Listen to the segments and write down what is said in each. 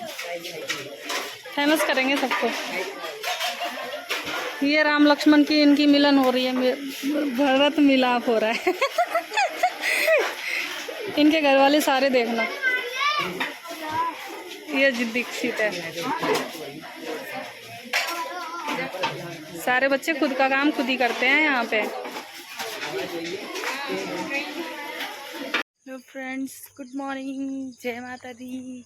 Famous करेंगे सबको। ये राम लक्ष्मण की इनकी मिलन हो रही है, भरत मिलाप हो रहा है। इनके घर वाले सारे देखना, ये दीक्षित है। सारे बच्चे खुद का काम खुद ही करते हैं यहाँ पे। हेलो फ्रेंड्स, गुड मॉर्निंग, जय माता दी।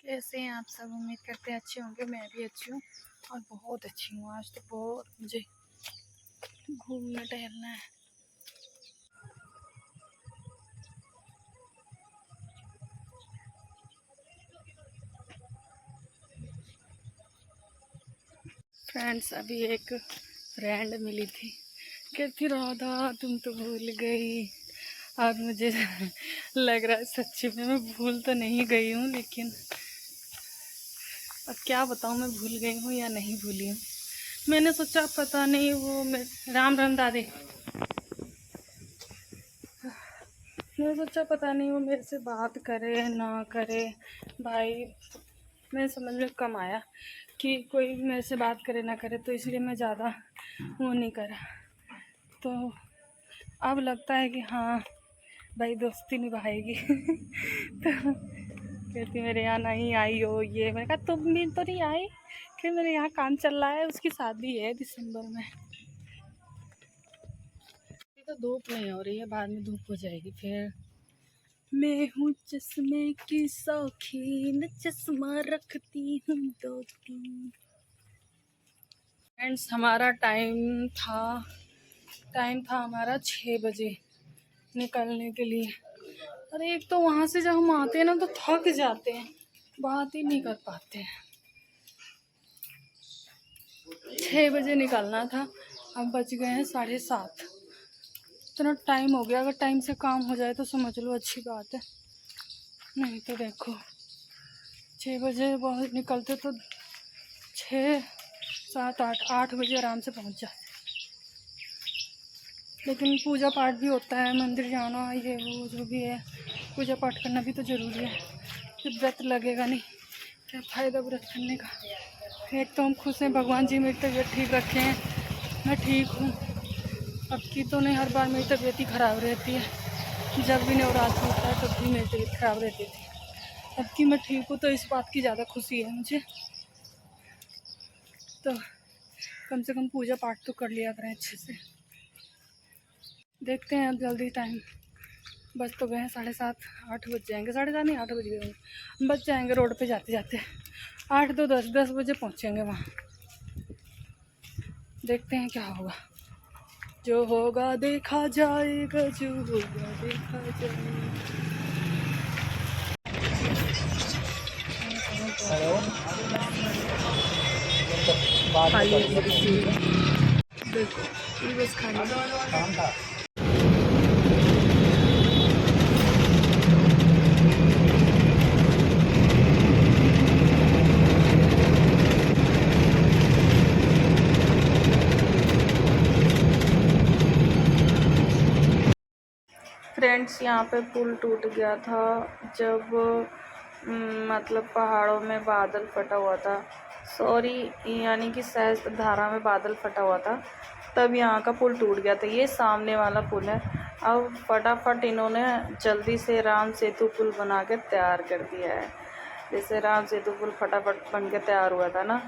कैसे हैं आप सब? उम्मीद करते हैं अच्छे होंगे। मैं भी अच्छी हूँ और बहुत अच्छी हूँ। आज तो बहुत मुझे घूमना टहलना है। फ्रेंड्स, अभी एक फ्रेंड मिली थी, कहती राधा तुम तो भूल गई। और मुझे लग रहा है सच्ची में मैं भूल तो नहीं गई हूँ, लेकिन अब क्या बताऊँ मैं भूल गई हूँ या नहीं भूली हूँ। मैंने सोचा पता नहीं वो राम राम दादी, मैंने सोचा पता नहीं वो मेरे से बात करे ना करे। भाई मैं समझ में कम आया कि कोई मेरे से बात करे ना करे, तो इसलिए मैं ज़्यादा वो नहीं करा। तो अब लगता है कि हाँ भाई दोस्ती निभाएगी। तो कहती मेरे यहाँ नहीं आई हो ये। मैंने कहा तुम भी तो नहीं आई, कि मेरे यहाँ काम चल रहा है, उसकी शादी है दिसंबर में। ये तो धूप नहीं हो रही है, बाद में धूप हो जाएगी फिर। मैं हूँ चश्मे की शौकीन, चश्मा रखती हूँ 2-3। फ्रेंड्स, हमारा टाइम था हमारा 6 बजे निकलने के लिए। अरे एक तो वहाँ से जब हम आते हैं ना तो थक जाते हैं, बात ही नहीं कर पाते हैं। 6 बजे निकलना था, अब बज गए हैं 7:30। इतना टाइम हो गया। अगर टाइम से काम हो जाए तो समझ लो अच्छी बात है, नहीं तो देखो 6 बजे बहुत निकलते तो 6, 7, 8 बजे आराम से पहुंच जाते। लेकिन पूजा पाठ भी होता है, मंदिर जाना, ये वो जो भी है, पूजा पाठ करना भी तो ज़रूरी है। जब व्रत लगेगा नहीं क्या फ़ायदा व्रत करने का। एक तो हम खुश हैं भगवान जी मेरी तबीयत ठीक रखे हैं, मैं ठीक हूँ। अब की तो नहीं, हर बार मेरी तबीयत ही ख़राब रहती है। जब भी नवरात्र होता है तब भी मेरी तबीयत ख़राब रहती थी। अब कि मैं ठीक हूँ तो इस बात की ज़्यादा खुशी है मुझे। तो कम से कम पूजा पाठ तो कर लिया करें अच्छे से। देखते हैं अब जल्दी टाइम बस तो गए हैं 7:30, 8 बज जाएंगे। 7:30 नहीं, 8 बज गए होंगे, बच जाएंगे रोड पे जाते जाते। 8 तो 10 बजे पहुँचेंगे वहाँ। देखते हैं क्या होगा, जो होगा देखा जाएगा, जो होगा देखा जाएगा। देखो बस खाने फ्रेंड्स, यहाँ पे पुल टूट गया था जब मतलब पहाड़ों में बादल फटा हुआ था। सॉरी, यानी कि सहस्त्र धारा में बादल फटा हुआ था, तब यहाँ का पुल टूट गया था। ये सामने वाला पुल है। अब फटाफट इन्होंने जल्दी से राम सेतु पुल बना के तैयार कर दिया है। जैसे राम सेतु पुल फटाफट बन के तैयार हुआ था ना,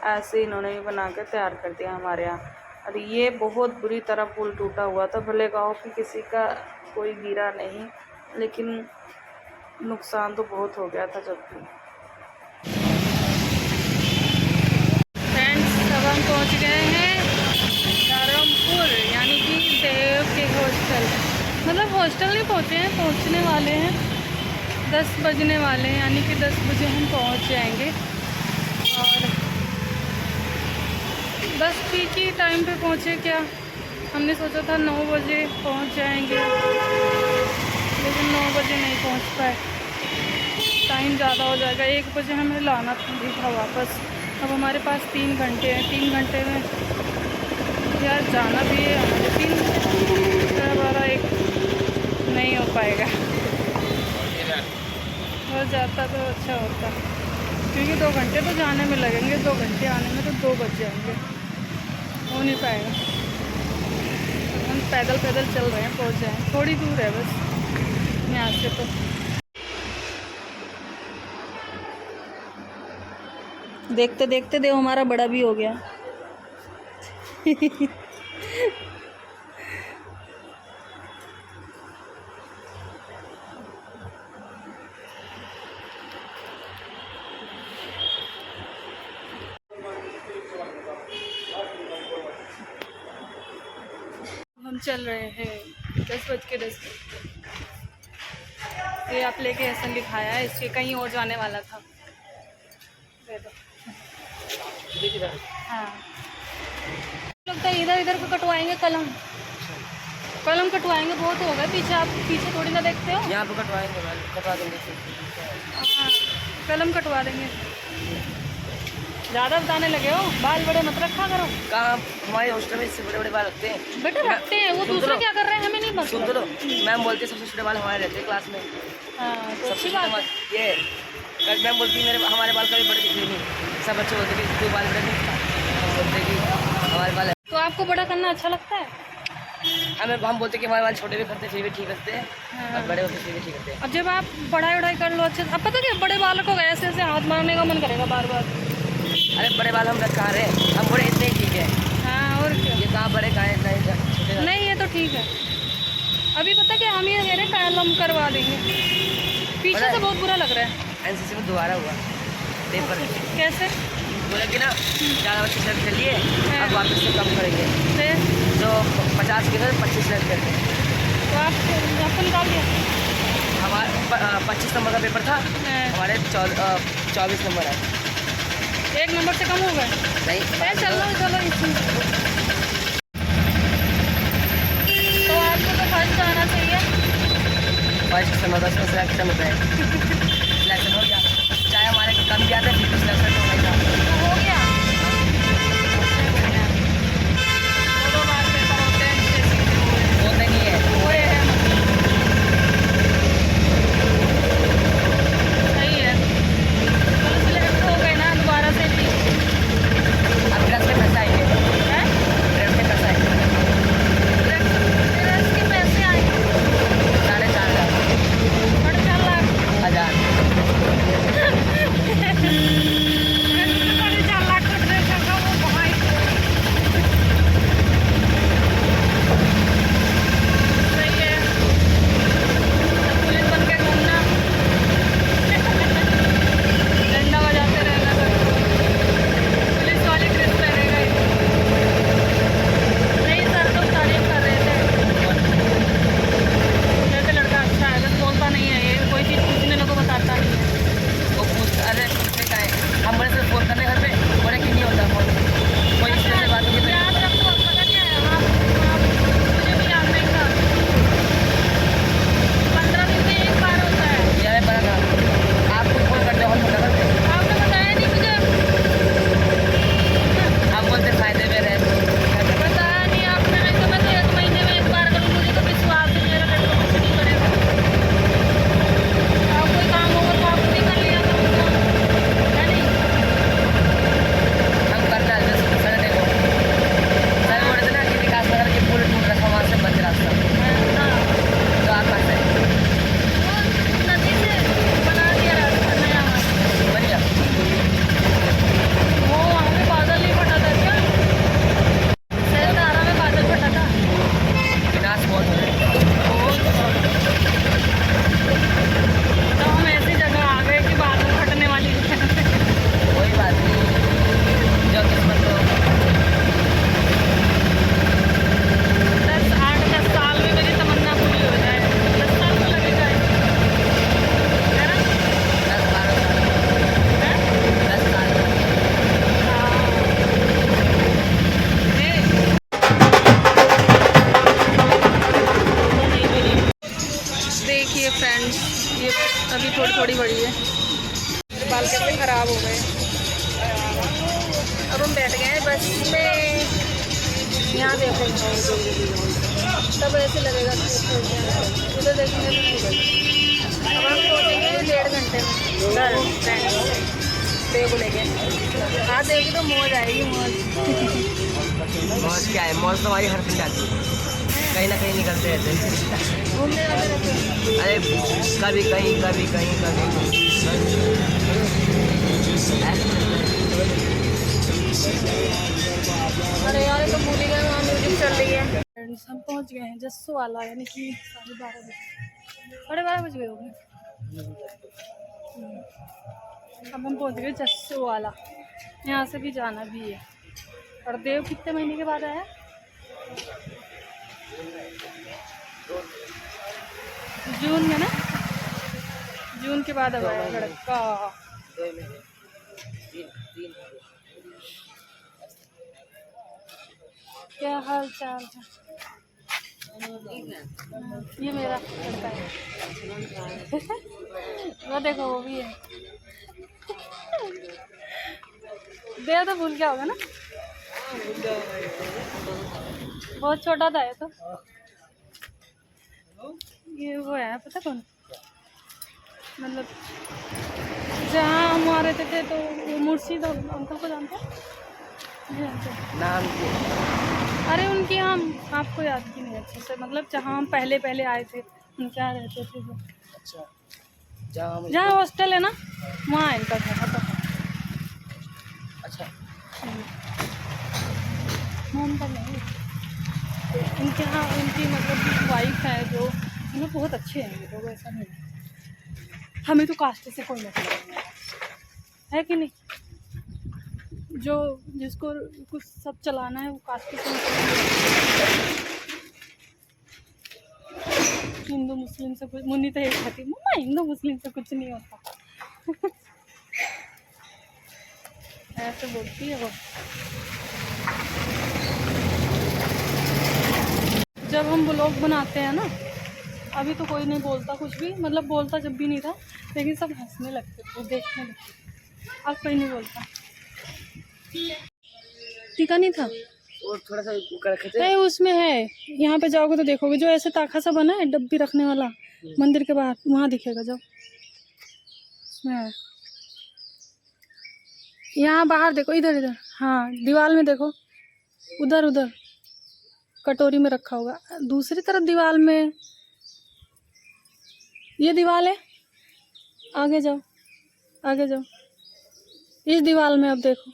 ऐसे इन्होंने भी बना के तैयार कर दिया हमारे यहाँ। और ये बहुत बुरी तरह पुल टूटा हुआ था। भले गाँव की किसी का कोई गिरा नहीं, लेकिन नुकसान तो बहुत हो गया था। जब भी फ्रेंड्स, अब हम पहुंच गए हैं धर्मपुर, यानी कि देव के हॉस्टल। मतलब हॉस्टल नहीं पहुंचे हैं, पहुंचने वाले हैं। 10 बजने वाले हैं, यानी कि 10 बजे हम पहुंच जाएंगे। और बस ठीक ही टाइम पे पहुंचे क्या। हमने सोचा था 9 बजे पहुंच जाएंगे, लेकिन 9 बजे नहीं पहुंच पाए। टाइम ज़्यादा हो जाएगा। 1 बजे हमें लाना भी था वापस। अब हमारे पास 3 घंटे हैं। 3 घंटे में यार जाना भी है, लेकिन 12 1 नहीं हो पाएगा। और जाता तो अच्छा होता, क्योंकि 2 घंटे तो जाने में लगेंगे, 2 घंटे आने में तो 2 बज जाएंगे, हो नहीं पाएगा। हम पैदल पैदल चल रहे हैं, पहुंच जाएँ, थोड़ी दूर है बस यहाँ से। तो देखते देखते देव हमारा बड़ा भी हो गया। हम चल रहे हैं 10:10। ये आप लेके ऐसा लिखाया है, इसके कहीं और जाने वाला था। दे दो। हाँ, लगता है इधर इधर पे कटवाएंगे कलम, कलम कटवाएंगे। बहुत हो गए पीछे, आप पीछे थोड़ी ना देखते हो। यहाँ पे कटवाएंगे, कटवा देंगे। हाँ, कलम कटवा देंगे। ज़्यादा बताने लगे हो, बाल बड़े मत रखा करो। कहाँ हमारे हॉस्टल में इससे बड़े बड़े बाल रखते हैं। बेटे रखते हैं, वो दूसरे क्या कर रहे हैं हमें नहीं पता। सुन तो मैम बोलती है सबसे छोटे बाल हमारे रहते हैं क्लास में। हाँ, तो अच्छी सबसे बात। ये मैम बोलती है हमारे बाल कभी बड़े दिखते नहीं। सब बच्चे बोलते कि कोई बाल बड़े नहीं दिखता, बोलते कि हमारे बाल। तो आपको बड़ा करना अच्छा लगता है? हम बोलते कि हमारे बाल छोटे भी करते फिर भी ठीक रखते हैं, हाँ। और बड़े होते फिर भी ठीक रखते हैं। अब जब आप पढ़ाई वढ़ाई कर लो अच्छे से, अब पता क्या बड़े बालों को ऐसे ऐसे हाथ मारने का मन करेगा बार बार। अरे बड़े बाल हम रख कहाँ रहे, हम बड़े इतने ही ठीक है। हाँ, और क्या। ये कहाँ बड़े कहाँ इतना ही छोटे। नहीं, ये तो ठीक है। अभी पता क्या हम ये कह रहे हैं कलम करवा देंगे, पीछे से बहुत बुरा लग रहा है। एनसीसी में दोबारा हुआ पेपर। कैसे? बोला कि ना 4 बच्चे सेलेक्ट कर लिए, अब वापस से कम करेंगे, तो 50 के 25 सेलेक्ट करते हैं। तो आपको निकाल दिया? हमारा 25 नंबर का पेपर था, हमारे 24 नंबर है। 1 नंबर से कम हो गए? नहीं, चलो चलो इसमें। तो आपको तो फर्स्ट आना चाहिए। फर्स्ट नंबर का सिलेक्शन होता है। सिलेक्शन हो गया, चाहे हमारे कम भी आते फिर भी सिलेक्शन हो गया। तो हो गया। 2 बार पेपर होते हैं, होते नहीं है। सही है, चलो सिलेक्ट हो गए ना दोबारा से भी। अब ड्रेस के पैसे आएंगे, ड्रेस के पैसे आएंगे, ड्रेस के पैसे आएंगे 4.5 लाख, 4.5 लाख। 1000। 4.5 लाख का ड्रेस होगा वो भाई। सही है, पुलिस बन के घूमना, डंडा बजाते रहना, पुलिस वाली ड्रेस पहनेगा ही। नहीं सर, तो तारीफ कर रहे थे, जैसे लड़का अच्छा है, बस बोलता नहीं है, ये कोई चीज़ पूछने लोगों को बताता नहीं है। वो पूछ अरे पूछने का है, हम बड़े से फोन करने घर पे बोले कि नहीं होता फोन, कोई इस तरह से बात होगी तो याद रखो, पता क्या है, आप मुझे भी याद नहीं था, 15 दिन में 1 बार होता है। यह पता था, आपको फोन करते हो हम पता करते, आपने बताया नहीं मुझे। हम बोलते फायदे में रहे। बताया नहीं आपने, नहीं तो मैं तो 1 महीने में 1 बार करूँ, मुझे तो विश्वास है मेरा, लड़का कुछ नहीं करेगा। आप कोई काम होगा तो आप नहीं कर लिया करूँगा, है नहीं? हम करना है जैसे सर देखो, सर बोल रहे थे ना कि विकास नगर के पुल टूट रखा, वहाँ से बंद रास्ता, हाँ, तो आप कहाँ से वो नदी से बना दिया रास्ता नया वहाँ। बढ़िया। वो वहाँ पे बादल नहीं फटा था क्या? सहस्त्रधारा में बादल फटा था। विनाश बहुत हो रहे हैं। तो हम ऐसी जगह आ गए कि बादल फटने वाली है। कोई बात नहीं, जो किस्मत हो। 10 साल में मेरी तमन्ना पूरी हो जाए, 10 साल तो लगेगा ही, है ना? 10-12 साल, है? 10 साल। हाँ। देखिए फ्रेंड्स, ये अभी थोड़ी थोड़ी बड़ी है, बाल कैसे ख़राब हो गए। अब हम बैठ गए हैं बस में, यहाँ देखो, तब ऐसे लगेगा कि उधर देखेंगे तो अब हम सोचेंगे जाएंगे 1.5 घंटे में घर फ्रेंड्स देव को लेके। हाँ देव की तो मौज आएगी, मौज। मौज क्या है, मौज तो हमारी हर दिन आती है, कहीं ना कहीं निकलते रहते हैं। घूमने आते रहते हैं। अरे कभी कहीं कभी कहीं कभी अरे यार ये तो भूल ही गए, वहाँ म्यूजिक चल रही है। फ्रेंड्स हम पहुँच गए हैं जस्सू वाला, यानी कि 12:30 बजे, 12:30 बज गए होंगे। अब हम पहुँच गए जस्सू वाला, यहाँ से भी जाना भी है। और देव कितने महीने के बाद आया? जून में ना, जून के बाद अब आया लड़का। क्या हाल चाल है? ये मेरा लड़का है। वो देखो वो भी है। देव तो भूल गया होगा ना, बहुत छोटा था ये तो। ये वो है, पता कौन, मतलब जहाँ हम आ रहे थे तो वो मुर्शीद अंकल को जानते हैं? नहीं जानते। नाम अरे उनके हम आपको याद भी नहीं अच्छे से, मतलब जहाँ हम पहले पहले आए थे उनके यहाँ रहते थे जो। अच्छा, जहाँ हॉस्टल है ना, वहाँ इनका घर पता। अच्छा मोहन पर नहीं, उनके यहाँ उनकी मतलब वाइफ है जो, मतलब बहुत अच्छे हैं ये लोग, ऐसा नहीं है। हमें तो कास्ट से कोई मतलब नहीं है कि नहीं, जो जिसको कुछ सब चलाना है वो कास्ट से मतलब हिंदू मुस्लिम से कुछ, मुन्नी तो एक खाती मम्मा हिंदू मुस्लिम से कुछ नहीं होता। ऐसे बोलती है वो। जब हम ब्लॉग बनाते हैं ना, अभी तो कोई नहीं बोलता कुछ भी, मतलब बोलता जब भी नहीं था, लेकिन सब हंसने लगते थे, देखने लगते। अब कोई नहीं बोलता। टीका नहीं था और थोड़ा सा कर रखे थे। नहीं उसमें है, यहाँ पे जाओगे तो देखोगे जो ऐसे ताखा सा बना है डब्बी रखने वाला मंदिर के बाहर, वहाँ दिखेगा जाओ, उसमें है। यहाँ बाहर देखो, इधर इधर, हाँ दीवार में देखो, उधर उधर कटोरी में रखा होगा, दूसरी तरफ दीवार में, ये दीवार है, आगे जाओ आगे जाओ, इस दीवार में अब देखो।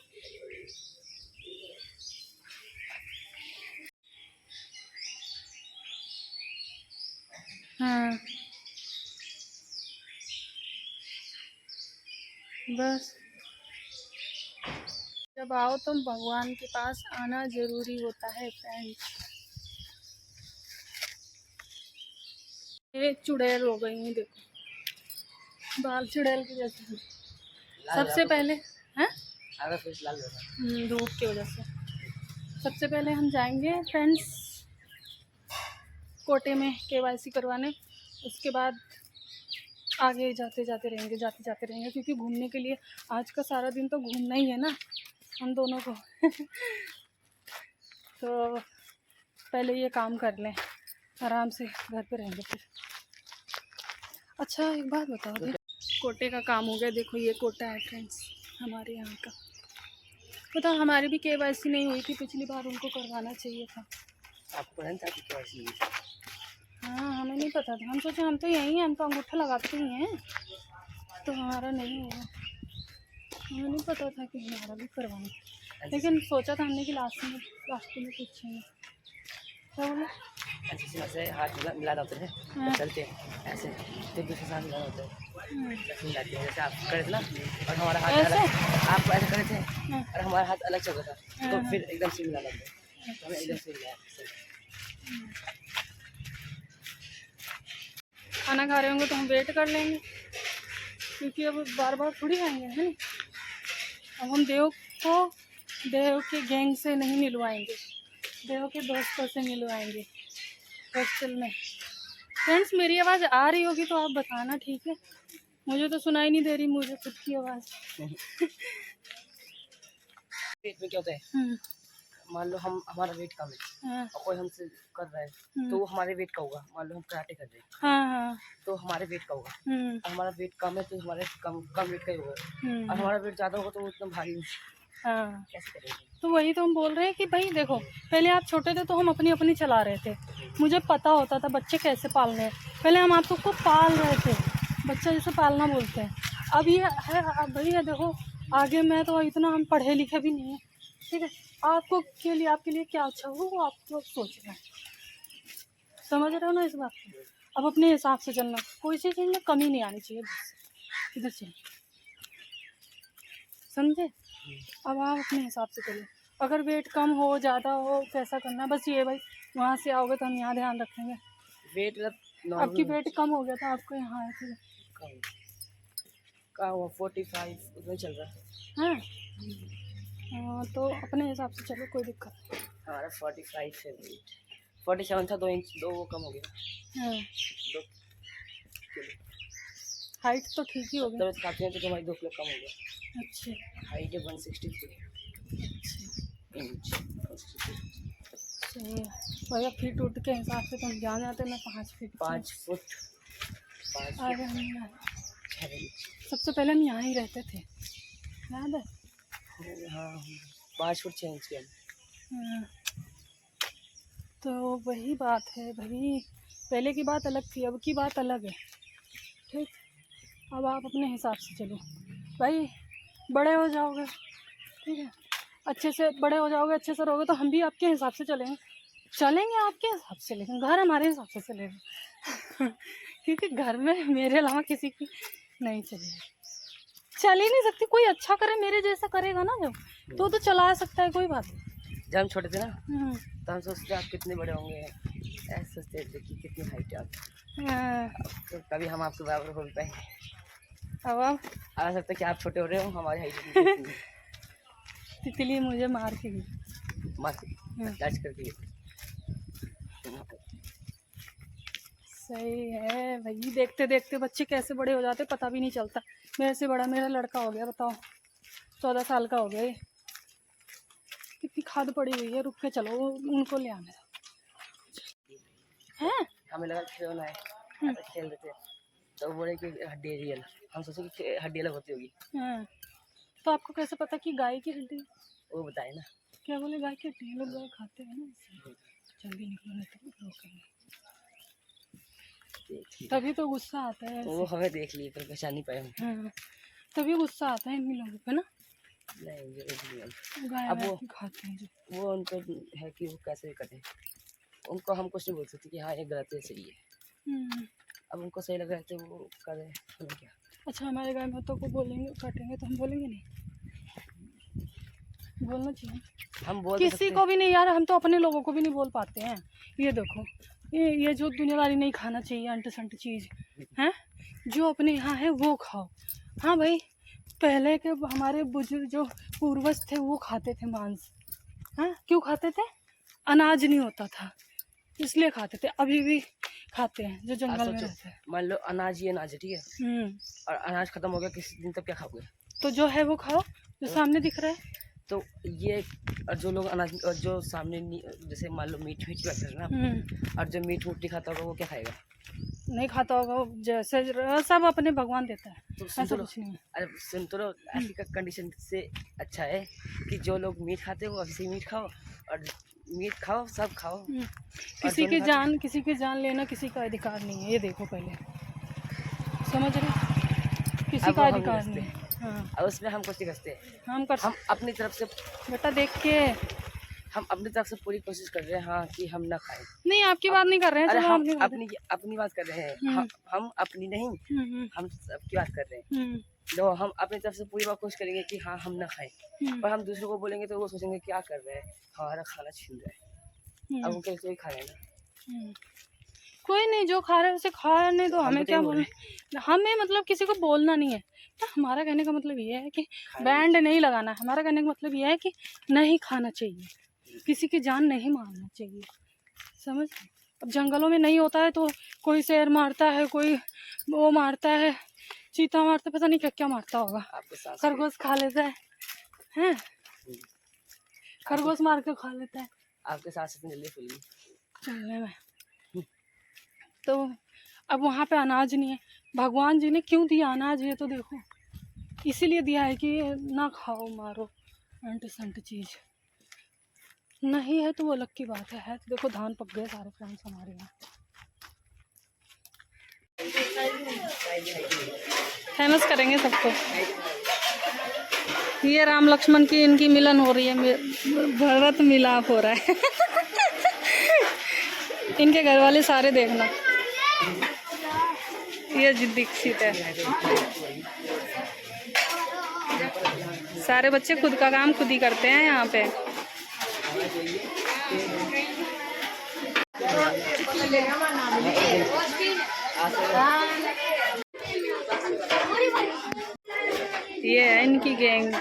हाँ बस, जब आओ तो भगवान के पास आना जरूरी होता है फ्रेंड्स। ये चुड़ैल हो गई है देखो, बाल चुड़ैल की जैसे। सबसे पहले हैं धूप की वजह से, सबसे पहले हम जाएंगे फ्रेंड्स कोटे में KYC करवाने, उसके बाद आगे जाते जाते रहेंगे क्योंकि घूमने के लिए आज का सारा दिन तो घूमना ही है ना हम दोनों को। तो पहले ये काम कर लें, आराम से घर पे रहेंगे फिर। अच्छा एक बात बताओ, कोटे का काम हो गया, देखो ये कोटा है फ्रेंड्स हमारे यहाँ का। पता हमारी भी KYC नहीं हुई थी पिछली बार, उनको करवाना चाहिए था। आपको KYC? हाँ हमें नहीं पता था, हम सोचे हम तो यहीं हैं, हम तो अंगूठा लगाते ही हैं, तो हमारा नहीं होगा। हमें नहीं पता था कि हमारा भी करवाना, लेकिन सोचा था हमने कि लास्ट में पूछेंगे। क्या बोले? ऐसे हाथ मिला होते हैं, चलते हैं ऐसे, फिर दूसरे साथ मिला होता है, जैसे आप करे थे ना, और हमारा हाथ अलग, आप ऐसे करे थे और हमारा हाथ अलग चल रहा था, तो फिर एकदम से मिला लगता है, तो हमें एकदम से मिला। खाना खा रहे होंगे तो हम वेट कर लेंगे, क्योंकि अब बार बार थोड़ी खाएंगे है ना। अब हम देव के गैंग से नहीं मिलवाएंगे, देव के दोस्तों से मिलवाएंगे हॉस्टल में। फ्रेंड्स मेरी आवाज़ आ रही होगी तो आप बताना, ठीक है? मुझे तो सुनाई नहीं दे रही, मुझे खुद की आवाज़। पेट में क्या होता है, मान लो हम हमारा वेट कम है हाँ और कोई हमसे कर रहा है तो वो हमारे वेट का होगा। मान लो हम कराटे कर रहे हैं हाँ हाँ तो हमारे वेट का होगा। हम्म, और हमारा वेट कम है तो हमारे कम कम वेट का ही होगा। और हम्म, हमारा वेट ज़्यादा होगा तो वो इतना भारी हाँ। कैसे करेंगे। तो वही तो हम बोल रहे हैं कि भाई देखो, पहले आप छोटे थे तो हम अपनी अपनी चला रहे थे, मुझे पता होता था बच्चे कैसे पालने हैं। पहले हम आप सबको पाल रहे थे, बच्चा जैसे पालना बोलते हैं। अब ये है, अब भैया देखो, आगे मैं तो इतना हम पढ़े लिखे भी नहीं है, ठीक है। आपको के लिए, आपके लिए क्या अच्छा हो वो आपको सोचना है, समझ रहे हो ना इस बात को। अब अपने हिसाब से चलना, कोई चीज़ में कमी नहीं आनी चाहिए, बस इधर चलिए, समझे। अब आप अपने हिसाब से चलो, अगर वेट कम हो ज़्यादा हो कैसा करना है, बस ये भाई वहाँ से आओगे तो हम यहाँ ध्यान रखेंगे। वेट आपकी नॉर्मल वेट कम हो गया था, आपको यहाँ आए थे। का हुआ 45 उतना चल रहा है। हाँ हाँ, तो अपने हिसाब से चलो, कोई दिक्कत नहीं। हमारा 45 है वेट। 47 था, 2 इंच 2 वो कम हो गया। हाँ 2 किलो। हाइट तो ठीक ही होगी। तब खाते हैं तो हमारी 2 किलो कम हो गया। अच्छा हाइट है 163 इंच। सही है भैया, फीट उठ के हिसाब से तुम जान जाते, मैं 5 फीट 5 फुट 5 आ फुट गए हम यहाँ। 6 इंच। सबसे पहले हम यहाँ ही रहते थे, याद है। हाँ 5 फुट 6 इंच के हम। हाँ, तो वही बात है भाई, पहले की बात अलग थी, अब की बात अलग है, ठीक। अब आप अपने हिसाब से चलो भाई, बड़े हो जाओगे, ठीक है, अच्छे से बड़े हो जाओगे, अच्छे से रहोगे तो हम भी आपके हिसाब से चलेंगे आपके हिसाब से, लेकिन घर हमारे हिसाब से चलेगा क्योंकि घर में मेरे अलावा किसी की नहीं चलेगी, चल ही नहीं सकती। कोई अच्छा करे, मेरे जैसा करेगा ना जब, तो चला सकता है, कोई बात नहीं। जब हम छोटे थे ना तो हम सोचते थे आप कितने बड़े होंगे, ऐसे सोचते थे कि कितनी हाइट है आप। तो कभी हम आपके बराबर हो भी पाएंगे। अब आप आ सकता है कि आप छोटे हो रहे हो, हमारी हाइट तितली मुझे मार के गई, टच करके। सही है भाई, देखते देखते बच्चे कैसे बड़े हो जाते पता भी नहीं चलता। मेरे से बड़ा मेरा लड़का हो गया, बताओ 14 साल का हो गया ये। कितनी खाद पड़ी हुई है, रुक के चलो उनको ले आने हैं। हमें लगा खिलौना है, ऐसे खेल रहे थे तो बोले कि हड्डी रियल। हम सोचे कि हड्डी अलग होती होगी। हाँ, तो आपको कैसे पता कि गाय की हड्डी? वो बताए ना। क्या बोले, गाय की हड्डी? लोग गाय खाते हैं ना, इसलिए। जल्दी निकलो नहीं तो रोकेंगे। तभी तो गुस्सा आता है वो हमें देख लिए पर पहचान नहीं पाए हम। हाँ, तभी गुस्सा आता है इन लोगों पे ना। नहीं ये गाय अब वो खाते हैं जो। वो उनको है कि वो कैसे करें, उनको हम कुछ नहीं बोल सकते कि हाँ ये गलत है सही है। अब उनको सही लग रहा है तो वो करें, हमें क्या। अच्छा, हमारे गाय माता को बोलेंगे काटेंगे तो हम बोलेंगे नहीं? बोलना चाहिए। हम बोल किसी को भी नहीं यार, हम तो अपने लोगों को भी नहीं बोल पाते हैं। ये देखो, ये जो दुनियादारी नहीं खाना चाहिए, अंट संट चीज़ है, जो अपने यहाँ है वो खाओ। हाँ भाई, पहले के हमारे बुजुर्ग जो पूर्वज थे वो खाते थे मांस। हाँ, क्यों खाते थे? अनाज नहीं होता था इसलिए खाते थे, अभी भी खाते हैं जो जंगल में रहते हैं। मान लो अनाज ही अनाज है, ठीक है, और अनाज खत्म हो गया किसी दिन, तब क्या खाओगे? तो जो है वो खाओ, जो सामने दिख रहा है। तो ये और जो लोग अनाज और जो सामने जैसे मान लो मीट मीट बैठे हैं ना, और जो मीट नहीं खाता होगा वो क्या खाएगा? नहीं खाता होगा, जैसे सब अपने भगवान देता है, तो ऐसा कुछ नहीं है। अरे सुन तो लो, ऐसी का कंडीशन से अच्छा है कि जो लोग मीट खाते हो वैसे ही मीट खाओ, और मीट खाओ, सब खाओ। किसी की जान लेना किसी का अधिकार नहीं है, ये देखो पहले, समझ रहे, किसी का अधिकार नहीं है। हाँ, और उसमें हम कुछ नहीं करते, हम अपनी तरफ से बेटा देख के हम अपनी तरफ से पूरी कोशिश कर रहे हैं हाँ कि हम ना खाएं। नहीं, आपकी बात नहीं कर रहे हैं, अरे चलो हम अपनी बात कर रहे हैं, हम अपनी नहीं, हम सबकी बात कर रहे हैं। जो हम अपनी तरफ से पूरी बात कोशिश करेंगे कि हाँ हम ना खाएं, पर हम दूसरों को बोलेंगे तो वो सोचेंगे क्या कर रहे हैं, हमारा खाना छीन रहा है। अब उनके लिए खा रहे हैं ना, कोई नहीं, जो खा रहे हैं उसे खा, नहीं तो हमें क्या बोलना। हमें मतलब किसी को बोलना नहीं है। तो हमारा कहने का मतलब ये है कि बैंड नहीं लगाना है। हमारा कहने का मतलब ये है कि नहीं खाना चाहिए, किसी की जान नहीं मारना चाहिए, समझ। अब जंगलों में नहीं होता है तो कोई शेर मारता है, कोई वो मारता है, चीता मारता है, पता नहीं क्या क्या मारता होगा, खरगोश खा लेता है। खरगोश मार के खा लेता है। आपके साथ इतनी जल्दी फूल गई। चलने में तो अब वहाँ पे अनाज नहीं है। भगवान जी ने क्यों दिया अनाज, ये तो देखो, इसीलिए दिया है कि ना खाओ मारो अंट संट चीज़। नहीं है तो वो अलग की बात है तो देखो धान पक गए सारे फ्रेंड्स हमारे यहाँ। फेमस करेंगे सबको। ये राम लक्ष्मण की इनकी मिलन हो रही है, भरत मिलाप हो रहा है। इनके घर वाले सारे देखना, ये दीक्षित है। सारे बच्चे खुद का काम खुद ही करते हैं यहाँ पे। ये है इनकी गैंग।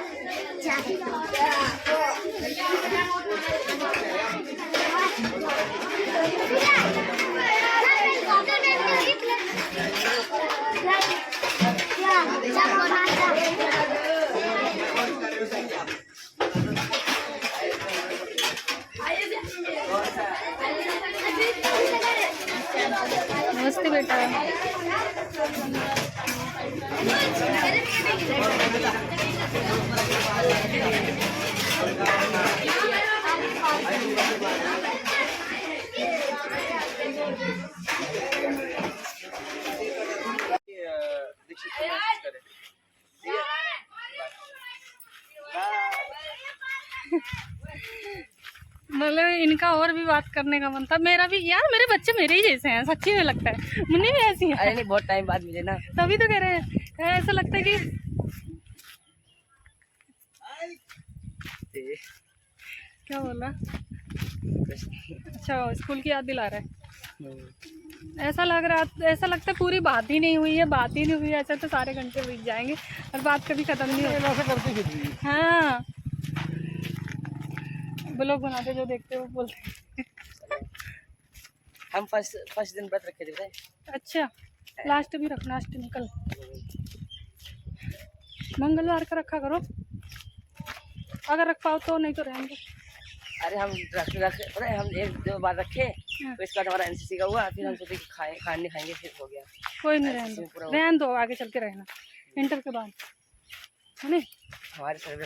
नमस्ते बेटा। मतलब इनका और भी बात करने का मन था, मेरा भी यार, मेरे बच्चे मेरे ही जैसे हैं सच्ची में लगता है, मुन्नी भी ऐसी है। अरे नहीं, बहुत टाइम बाद मिले ना, तभी तो कह रहे हैं, ऐसा लगता है कि क्या बोला। अच्छा, स्कूल की याद दिला रहा है। ऐसा लग रहा, ऐसा लगता है पूरी बात ही नहीं हुई है, बात ही नहीं हुई है। ऐसा तो सारे घंटे बीत जाएंगे और बात कभी खत्म नहीं होती। हाँ, ब्लॉग बनाते जो देखते हो बोलते। हम फर्स्ट दिन व्रत रखे थे। अच्छा, लास्ट भी रखना, लास्ट निकल मंगलवार का रखा करो अगर रख पाओ तो, नहीं तो रहने दो। अरे हम रख हम एक दो बार रखे, तो इसके बाद हमारा एनसीसी का हुआ, फिर हम सोचे कि खाने खाएंगे, फिर हो गया। कोई नहीं, रहने दो आगे चल के रहना, इंटर के बाद है नहीं। हमारे सर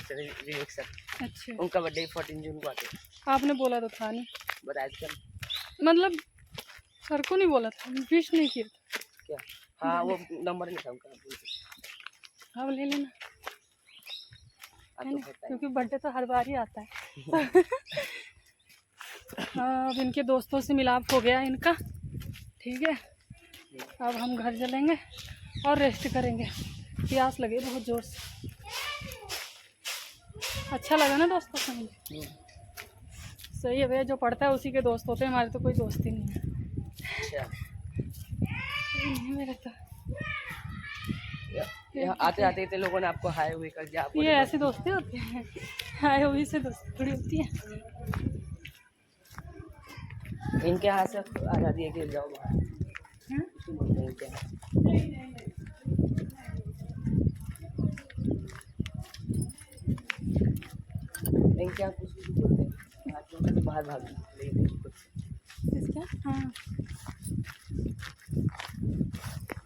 अच्छा, उनका बर्थडे 14 जून को आते। आपने बोला तो था नहीं, बताया था मतलब सर को नहीं बोला था, विश नहीं किया क्या। हाँ, वो नंबर नहीं था उनका, अब ले लेना है ना, क्योंकि बर्थडे तो हर बार ही आता है। अब इनके दोस्तों से मिलाप हो गया इनका, ठीक है। अब हम घर चलेंगे और रेस्ट करेंगे, प्यास लगे बहुत जोर से। अच्छा लगा ना दोस्तों से मुझे। सही है भैया, जो पढ़ता है उसी के दोस्त होते हैं, हमारे तो कोई दोस्त ही नहीं है। अच्छा, नहीं मेरे तो यहाँ आते आते इतने लोगों ने आपको हाय हुई कर दिया। ये ऐसी दोस्ती होती है, हाय हुई से दोस्ती थोड़ी होती है। इनके हाथ से आज़ादी है कि जाओ बाहर। इनके हाथ कुछ बोलते हैं, बाहर भाग इसका हाँ,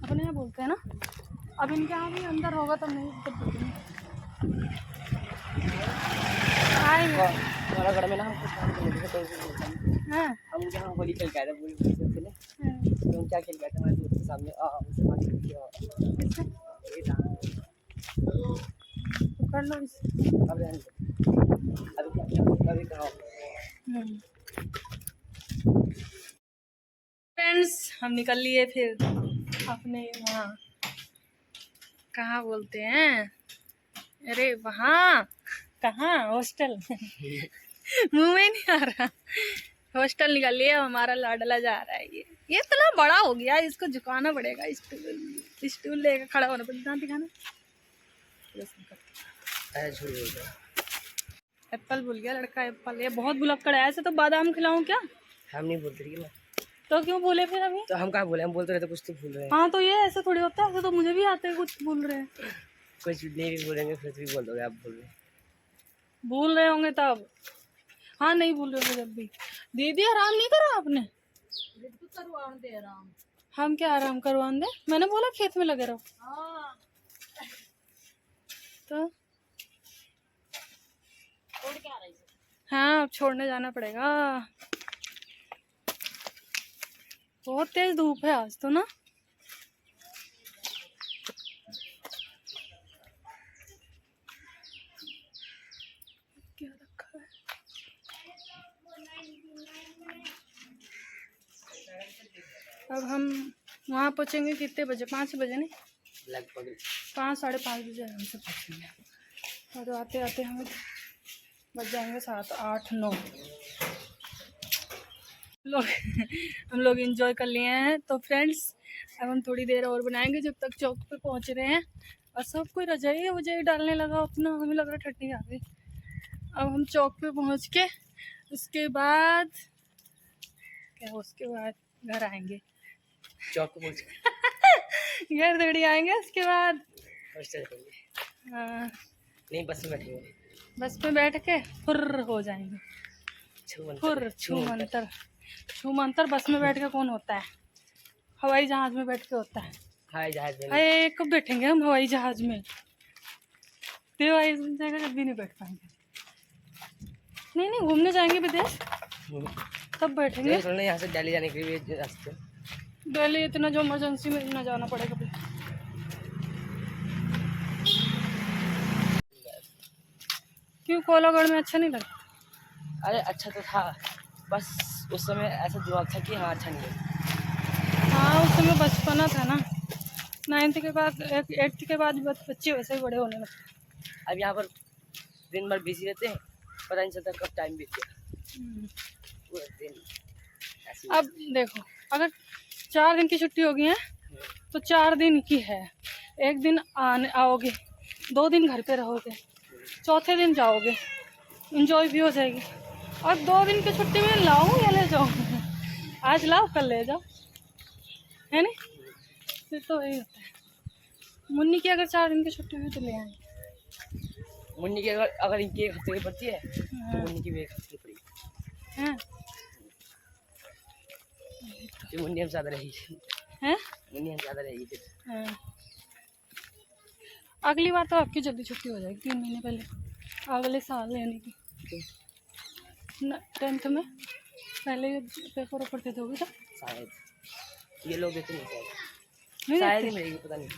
अपने यहाँ बोलते हैं ना। अब इनके यहाँ भी अंदर होगा तब नहीं, तब बोलेंगे। हमारा घर में ना हम कुछ काम करने तो हाँ, हम यहाँ होली खेल के आए थे पूरी से ना। तो हम क्या खेल के आए थे हमारे दोस्त के सामने, उनसे बात की तो कर लो इसे। अब रहने दो, अभी कहाँ फ्रेंड्स, हम निकल लिए फिर अपने वहाँ, कहाँ बोलते हैं, अरे वहाँ कहाँ, हॉस्टल। मुंह में नहीं आ रहा, हॉस्टल निकल लिया। हमारा लाडला जा रहा है, ये इतना बड़ा हो गया, इसको झुकाना पड़ेगा, स्टूल लेकर खड़ा होना पड़ेगा। दिखाना, एप्पल भूल गया लड़का, एप्पल। ये बहुत भुलक्कड़ है, ऐसे तो बादाम खिलाऊं क्या? हम नहीं बोलते रही तो क्यों बोले फिर अभी? तो हम कहाँ बोले, हम बोलते रहते कुछ तो भूल रहे हैं। हाँ तो ये ऐसे थोड़ी होता है, ऐसे तो मुझे भी आते हैं, कुछ भूल रहे हैं। कुछ नहीं भी बोलेंगे फिर भी बोल दोगे आप भूल रहे होंगे तब हाँ नहीं भूल रहे हो जब भी। दीदी आराम नहीं करा आपने? करवाने दे आराम। हम क्या आराम करवाने दे, मैंने बोला खेत में लगे रहो। हाँ तो छोड़ के आ रही है। हाँ अब छोड़ने जाना पड़ेगा। बहुत तेज धूप है आज तो ना। क्या रखा है? अब हम वहाँ पहुँचेंगे कितने बजे? 5 बजे नहीं, लगभग 5 साढ़े 5 बजे आराम से पहुँचेंगे। और आते आते हमें बज जाएंगे 7 8 9। लोग हम लोग एंजॉय कर लिए हैं। तो फ्रेंड्स अब हम थोड़ी देर और बनाएंगे जब तक चौक पे पहुँच रहे हैं। और सब कोई रजाई वजाई डालने लगा अपना, हमें लग रहा ठंडी आ गई। अब हम चौक पे पहुँच के उसके बाद घर आएंगे। चौक पे पहुंच घर थोड़ी आएंगे उसके बाद। हाँ नहीं बस में बैठेंगे। बस में बैठ के फुर्र हो जाएंगे। फुर्र छूमंतर बस में बैठ के कौन होता है? हवाई जहाज में बैठ के होता है। हवाई जहाज में अरे कब बैठेंगे हम हवाई जहाज में? हवाई जगह कभी नहीं बैठ पाएंगे। नहीं घूमने जाएंगे विदेश तब बैठेंगे। यहाँ से दिल्ली जाने के लिए रास्ते। दिल्ली इतना जो इमरजेंसी में इतना जाना पड़ेगा भी। क्यों कोलागढ़ में अच्छा नहीं लगा? अरे अच्छा तो था, बस उस समय ऐसा दिमाग था कि हाँ अच्छा नहीं है। हाँ उस समय बचपना था ना। 9th के बाद 8th के बाद बच्चे वैसे ही बड़े होने लगते। अब यहाँ पर दिन भर बिजी रहते हैं, पता नहीं चलता कब टाइम बीत गया पूरा दिन ऐसे ही। अब देखो अगर 4 दिन की छुट्टी होगी है तो 4 दिन की है। एक दिन आओगे, 2 दिन घर पे रहोगे, चौथे दिन जाओगे, इंजॉय भी हो जाएगी। और 2 दिन की छुट्टी में लाऊं या ले जाओ? आज लाओ कल ले जाओ, है नहीं? फिर तो वही होता है। मुन्नी की अगर 4 दिन की छुट्टी हुई तो ले आएंगे। मुन्नी की अगर इनकी 1 हफ्ते की पड़ती है तो मुन्नी की भी 1 हफ्ते की पड़ेगी। हैं तो मुन्नी हम ज़्यादा रहेगी। हैं मुन्नी हम ज़्यादा रहेगी फिर। हाँ। अगली बार तो आपकी जल्दी छुट्टी हो जाएगी 3 महीने पहले, अगले साल यानी कि 10th में पहले पेपर ऊपर देते होगे तो शायद ये लोग देते नहीं, नहीं शायद देते? ही मिलेगी, पता नहीं।